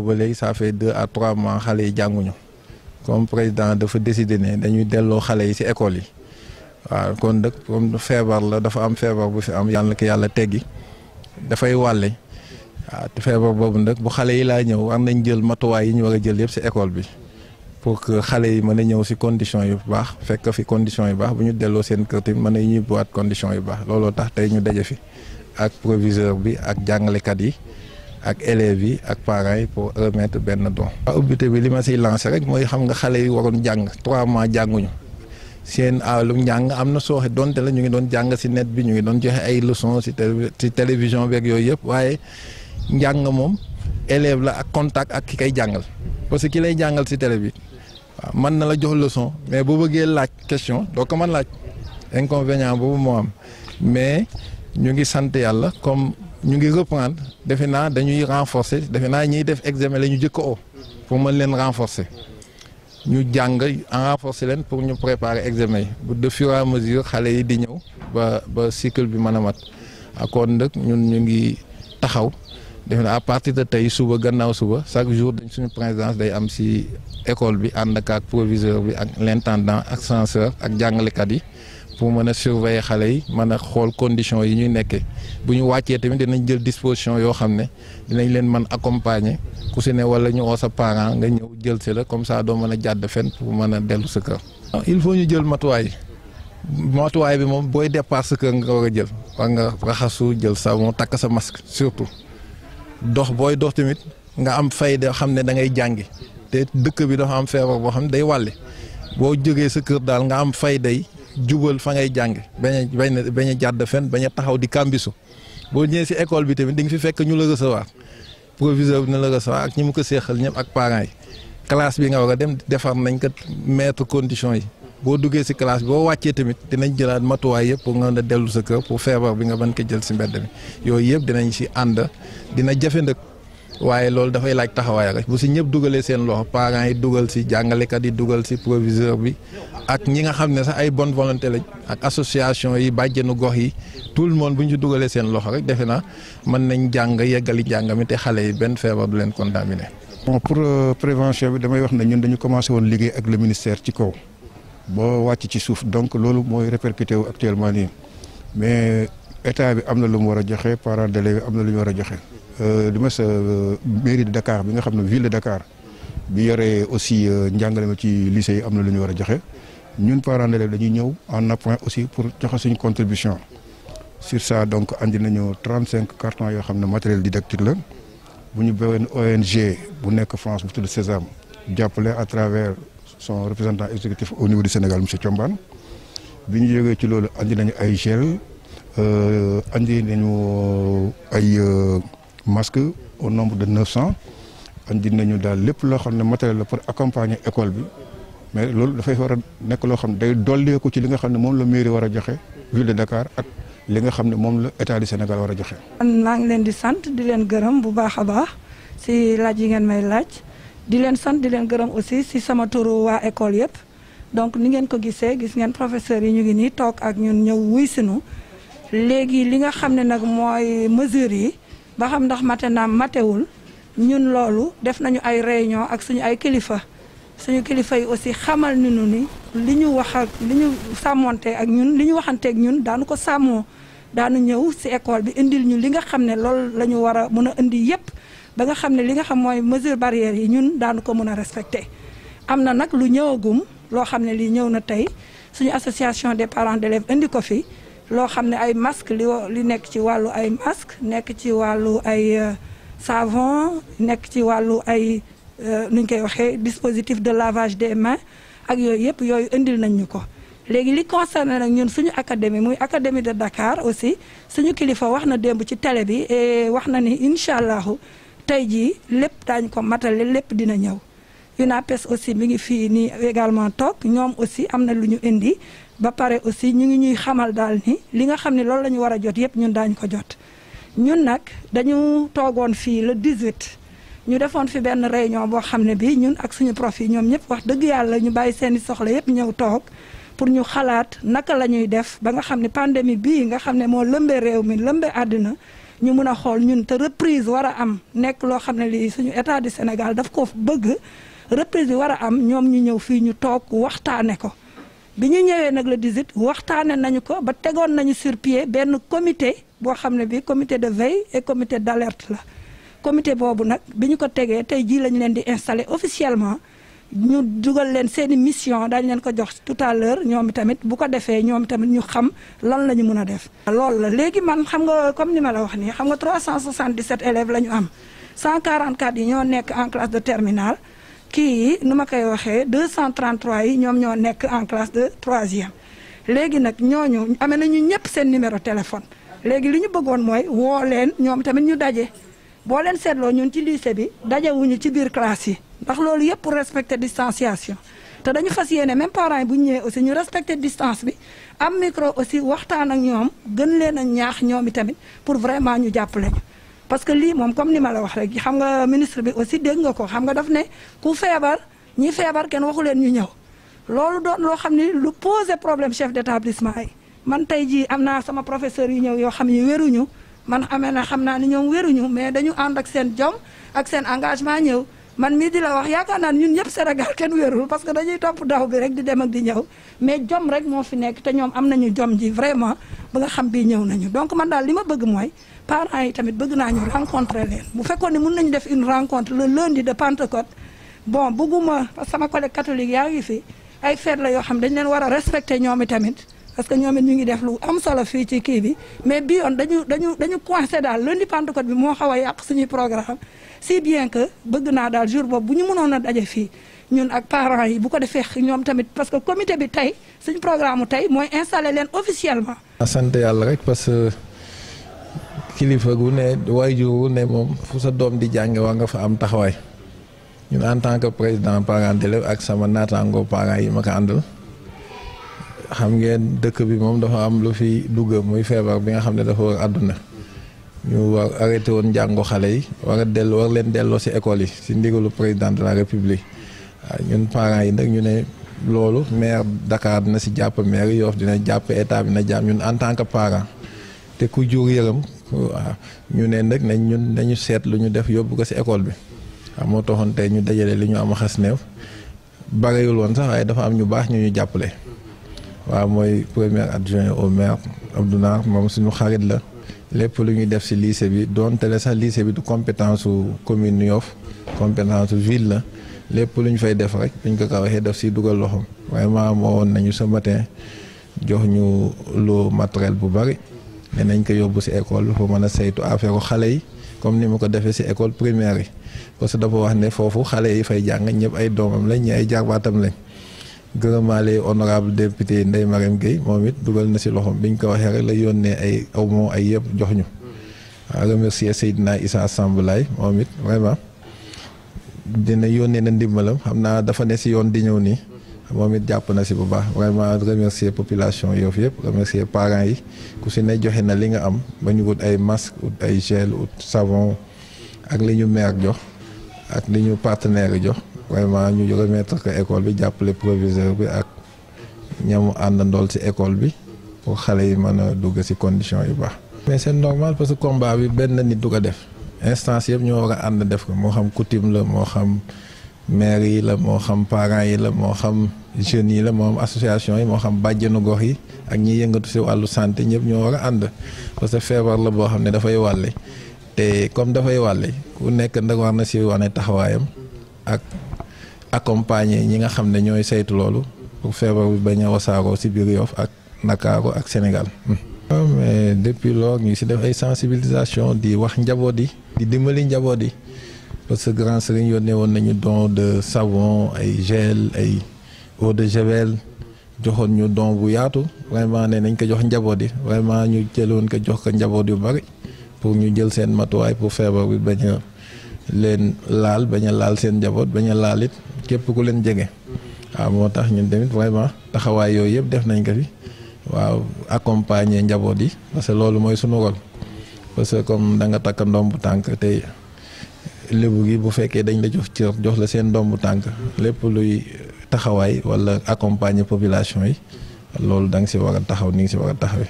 booba léegi ça fait 2 à 3 mois xale yi jànguñu comme président dafa décider ne dañuy delloo xale yi ci école yi waaw kon nag comme feebar la dafa am feebar bu fi am yàlla ko yàlla teggi dafay wàlle waaw te feebar boobu nag bu xale yi laa ñëw war nañ jël matuwaay yi ñu war a jël yëpp ci école bi pour que xale yi mën a ñëw ci conditions yu baax fekk fi conditions yu baax bu ñu delloo seen kër tamit mën a ñibbiwaat conditions yu baax looloo tax tey ñu daje fi ak proviseur bi ak jàngalekat yi ak élèves yi ak parents yi pour remettre benn don. waaw ubbite bi li ma ciy lancé rek mooy xam nga xale yi waroon jàng 3 mois jànguñu seen lu njàng am na sooxe donte la ñu ngi doon jàng ci net bi ñu ngi doon joxe ay leçons ci télévision beeg yooyu yëpp waaye njàng moom élève la ak contact ak ki koy jàngal parce que ki lay jàngal ci télé bi waaw mën na la jox leçon mais boo bëggee laaj question doo ko mën laaj inconvénient boobu moo am mais ñu ngi sant yàlla comme ñu ngi reprendre defe naa dañuy renforcer defe naa ñiy def examen la ñu jëkk o pour mën leen renforcer ñu jàng renforcer leen pour ñu préparer examen yi bu de fur et à mesure xale yi di ñëw ba cycle bi mën a mat kon nag ñun ñu ngi taxaw defe naa à partir de tey suba gannaaw suba chaque jour dañ suñu présidence day am ci école bi ànd ak proviseur bi ak l'intendant ak censeur ak jàngalekat yi pour mën a surveiller xale yi mën a xool conditions yi ñuy nekkee bu ñu wàccee tamit dinañ jël disposition yoo xam ne dinañ leen mën accompagner ku si ne wala ñu oo sa parent nga ñëw jël si la comme ça doo mën a jàdd fen pour mën a dellu sa kër. il faut ñu jël matuwaay bi moom booy départ sa kër nga war a jël war nga raxasu jël savon takk sa masque surtout dox booy dox tamit nga am fayda xam ne da ngay jàngi te dëkk bi dafa am feebar boo xam ne day wàlle boo jógee sa kër daal nga am fayday jubal fa ngay jàng bañ a jàdd fen bañ a taxaw di kàmbisu boo ñëwee ci école bi tamit di nga fi fekk ñu la recevoir proviseur bi na la recevoir ak ñi mu ko seexal ñëpp ak parents yi classe bi nga war a dem defar nañ ko mettre conditions yi boo duggee ci classe bi boo wàccee tamit dinañ jëlaat matuwaay yëpp pour nga mën a dellu sa kër pour feebar bi nga mën ko jël ci mbedd mi yooyu yëpp dinañ ci ànd dina jafe ndëkk waaye loolu dafay laaj taxawaay rek bu ci ñëpp dugalee seen loxo parents yi dugal ci jàngalekat yi dugal ci proviseur bi ak ñi nga xam ne sax ay bonne volonté lañ ak association yi bàjjenu gox yi tout le monde bu ñu ci dugalee seen loxo rek defe naa mën nañ jàng yeggali jàng mi te xale yi benn feebar du leen contaminé. bon pour prévention bi damay wax ne ñun dañu commencé woon liggéey ak le ministère ci kaw boo wàcc ci suuf donc loolu mooy répercuté wu actuellement nii mais état bi am na lu mu war a joxe parents d'élèves am na lu ñu war a joxe. li ma sa mairie de Dakar bi nga xam ne ville de Dakar bi yore aussi njàngale ma ci lycée yi am na lu ñu war a joxe ñun parents d'élèves dañuy ñëw en appoint aussi pour joxe suñu contribution sur ça donc andi nañu 35 cartons yoo xam ne matériel didactique la bu ñu benn ONG bu nekk France bu tudd Sésame jàppale à travers son représentant exécutif au niveau du Sénégal monsieur Thiombane bi ñu jógee ci loolu andi nañu ay gel andi nañu ay masque au nombre de 900 andi nañu daal lépp loo xam ne matériel la pour accompagner école bi mais loolu dafay war a nekk loo xam ne day dolleeku ci li nga xam ne moom la mairie war a joxe ville de Dakar ak li nga xam ne moom la état du Sénégal war a joxe. maa ngi leen di sant di leen gërëm bu baax a baax si laaj yi ngeen may laaj di leen sant di leen gërëm aussi si sama turu waa école yëpp donc ni ngeen ko gisee gis ngeen professeurs yi ñu ngi nii toog ak ñun ñëw wuy sinu léegi li nga xam ne nag mooy mesures yi. ba xam ndax mate naam matewul ñun loolu def nañu ay réunion ak suñu ay kilifa yi aussi xamal nañu ni li ñu wax ak li ñu sàmmonte ak ñun li ñu waxanteeg ñun daanu ko sàmmoo daanu ñëw ci école bi indil ñu li nga xam ne loolu la ñu war a mën a indi yépp ba nga xam ne li nga xam mooy mesure barrière yi ñun daanu ko mën a respecté am na nag lu ñëwagum loo xam ne lii ñëw na tey suñu association des parents d'élèves indi ko fi loo xam ne ay masque li nekk ci wàllu ay masque nekk ci wàllu ay savon nekk ci wàllu ay nuñ koy waxee dispositif de lavage des mains ak yooyu yëpp yooyu indil nañ ñu ko léegi li concerné nag ñun suñu académie muy académie de Dakar aussi suñu kilifa wax na démb ci télé bi et wax na ni incha allahu tey jii lépp daañu ko matale lépp dina ñëw UNAPES aussi mi ngi fii nii également toog ñoom aussi am na lu ñu indi ba pare aussi ñu ngi ñuy xamal daal ni li nga xam ne loolu la ñu war a jot yëpp ñun daañu ko jot ñun nag dañu toogoon fii le 18 ñu defoon fi benn réunion boo xam ne bii ñun ak suñu prof yi ñoom ñëpp wax dëgg yàlla ñu bàyyi seeni soxla yëpp ñëw toog pour ñu xalaat naka la ñuy def ba nga xam ne pandémie bii nga xam ne moo lëmbee réew mi lëmbee àddina ñu mun a xool ñun te reprise war a am nekk loo xam ne lii suñu état du Sénégal daf ko bëgg reprise bi war a am ñoom ñu ñëw fii ñu toog waxtaane ko bi ñu ñëwee nag le 18 waxtaane nañu ko ba tegoon nañu sur pied benn comité boo xam ne bi comité de veille et comité d'alerte la comité boobu nag bi ñu ko tegee tey jii lañu leen di installer officiellement ñu dugal leen seeni mission dañ leen ko jox tout à l'heure ñoom tamit bu ko defee ñoom tamit ñu xam lan la ñu mën a def. loolu la léegi man xam nga comme ni ma la wax nii xam nga 377 élèves la ñu am 144 yi ñoo nekk en classe de terminale kii yi nu ma koy waxee 233 yi ñoom ñoo nekk en classe de troisième léegi nag ñooñu amee nañu ñëpp seen numéro téléphone léegi li ñu bëggoon mooy woo leen ñoom tamit ñu daje boo leen seetloo ñun ci lycée bi dajewuñu ci biir classe yi. ndax loolu yëpp pour respecter distanciation te dañu fas yéene même parents yi bu ñu ñëwee aussi ñu respecter distance bi am micro aussi waxtaan ak ñoom gën leen a ñaax ñoom tamit pour vraiment ñu jàppale ñu. parce que lii moom comme ni ma la wax rek xam nga ministre bi aussi dégg nga ko xam nga daf ne ku feebar ñi feebar kenn waxu leen ñu ñëw loolu doon loo xam ni lu poser problème chef d'établissement yi man tey jii am naa sama professeur yu ñëw yoo xam ni wéruñu man amee na xam naa ni ñoom wéruñu mais dañu ànd ak seen jom ak seen engagement ñëw. man mii di la wax yaakaar naa ñun ñëpp Sénégal kenn wérul parce que dañuy topp daw bi rek di dem ak di ñëw mais jom rek moo fi nekk te ñoom am nañu jom ji vraiment ba nga xam bii ñëw nañu donc man daal li ma bëgg mooy parents yi tamit bëgg naa ñu rencontrer leen bu fekkoon ne mën nañu def une rencontre le lundi de Pentecôte bon bëgguma parce que sama collègue catholique yaa ngi fi ay fête la yoo xam dañ leen war a respecter ñoom i tamit parce que ñoom it ñu ngi def lu am solo fii ci kii bi mais bii yoon dañu coincé daal lundi Pentecôte bi moo xaw a yàq suñuy programme si bien que bëgg naa daal jour boobu bu ñu mënoon a daje fii ñun ak parents yi bu ko defee ñoom tamit parce que comité bi tey suñu programme tey mooy installé leen officiellement. sant yàlla rek parce que kilifa gu ne waajur gu ne moom fu sa doom di jànge waa nga fa am taxawaay ñun en tant que président parent d'élève ak sama naataangoo parents yi ma ko àndal xam ngeen dëkk bi moom dafa am lu fi dugg muy feebar bi nga xam ne dafa war àdduna. ñu war arrêté woon njàngu xale yi war leen delloo ci école yi ci ndigalu président de la république waaw ñun parents yi nag ñu ne loolu maire Dakar dina ci jàpp maire Yoff dina jàpp état bi na jàpp ñun en tant que parent te ku jur yërëm waaw ñu ne nag nañu seet lu ñu def yóbbu ko ci école bi waaw moo taxoon tey ñu dajale li ñu am xas neew barewul woon sax waaye dafa am ñu baax ñu jàppale waaw mooy premier adjoint au maire Abdou Nar moom suñu xarit la. lépp lu ñuy def ci lycée bi doonte le sax lycée bi du compétence su commune Yoff compétence su ville la lépp lu ñu fay def rek buñ ko waxee def ci dugal loxoom vraiment moo woon nañu ce matin jox ñu lu matériel bu bari ne nañ ko yóbbu ci école bi pour mën a saytu affaire xale yi comme ni ma ko defee ci école primaire yi parce que dafa wax ne foofu xale yi fay jàng ñëpp ay doomam lañ ñi ay jarbaatam lañ. gërëmaale honorable député Ndeye Marème Gueye moom it dugal na ci loxoom biñ ko waxee rek la yónnee ay aw ay yëpp jox ñu waaw remercier Seydina Issa Sambalaay moom it vraiment dina yónnee na ndimbalam xam naa dafa ne ci yoon di ñëw nii moom it jàpp na ci bu baax vraiment remercier population Yoff yëpp remercier parents yi ku ci ne joxe na li nga am ba ñu wut ay masque ut ay gel ut savon ak li ñu maire jox ak li ñu partenaire jox vraiment ñu remettre que école bi jàppale proviseur bi ak ñamu àndandool ci école bi pour xale yi mën a dugg ci condition yu baax. mais c'est normal parce que combat bi benn nit du ko def instance yëpp ñoo war a ànd def ko moo xam coutume la moo xam maire yi la moo xam parents yi la moo xam jeunes yi la moo xam association yi moo xam bàjjenu gox yi ak ñi yëngatu ci wàllu santé ñëpp ñoo war a ànd parce que feebar la boo xam ne dafay wàlle te comme dafay wàlle ku nekk ndag war na ci wane taxawaayam ak accompagner ñi nga xam ne ñooy saytu loolu pour feebar bi bañ a wasaaroo ci biir Yoff ak Ndakaaru ak Sénégal. waaw mais depuis loolu ñu ci def ay sensibilisation di wax njaboot yi di dimbali njaboot yi parce que grand sëriñ yónnee woon nañu don de savon ay gel ay eau de javel joxoon ñu don bu yaatu vraiment ne nañ ko jox njaboot yi vraiment ñu jëloon ko jox ko njaboot yu bari pour ñu jël seen matuwaay pour feebar bi bañ a leen laal bañ a laal seen njaboot bañ a laal it képp ku leen jege waaw moo tax ñun tamit vraiment taxawaay yooyu yëpp def nañ ko fi waaw accompagner njaboot yi parce que loolu mooy sunu rôle parce que comme da nga takk ndombu tànk tey lébu gi bu fekkee dañ la jox cër jox la seen ndombu tànk lépp luy taxawaay wala accompagner population yi loolu da nga ci war a taxaw ni nga ci war a taxawee.